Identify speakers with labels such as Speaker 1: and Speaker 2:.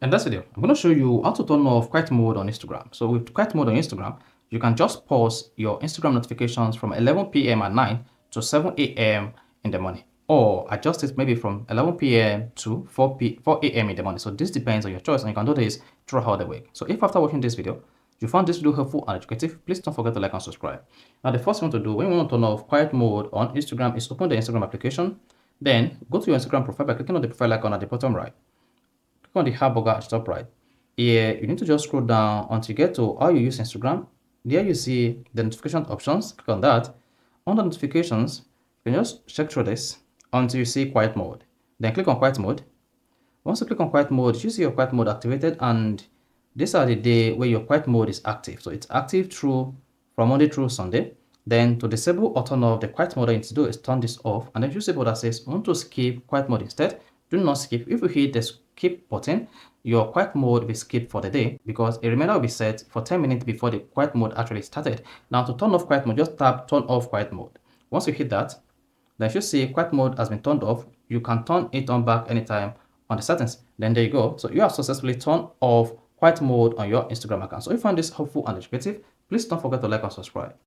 Speaker 1: In this video, I'm going to show you how to turn off quiet mode on Instagram. So with quiet mode on Instagram, you can just pause your Instagram notifications from 11 p.m. at night to 7 a.m. in the morning, or adjust it maybe from 11 p.m. to 4 a.m. in the morning. So this depends on your choice, and you can do this throughout the week. So if after watching this video, you found this video helpful and educative, please don't forget to like and subscribe. Now, the first thing to do when you want to turn off quiet mode on Instagram is open the Instagram application. Then go to your Instagram profile by clicking on the profile icon at the bottom right. Click on the hamburger at the top right. Here, you need to just scroll down until you get to how you use Instagram. There you see the notification options. Click on that. Under notifications, you can just check through this until you see quiet mode. Then click on quiet mode. Once you click on quiet mode, you see your quiet mode activated, and these are the day where your quiet mode is active. So it's active through from Monday through Sunday. Then to disable or turn off the quiet mode, what you need to do is turn this off, and then you see that says want to skip quiet mode instead. Do not skip. If you hit the skip button, your quiet mode will skip for the day because a reminder will be set for 10 minutes before the quiet mode actually started. Now to turn off quiet mode, just tap turn off quiet mode. Once you hit that, then you should see quiet mode has been turned off. You can turn it on back anytime on the settings. Then there you go. So you have successfully turned off quiet mode on your Instagram account. So if you find this helpful and educative, please don't forget to like and subscribe.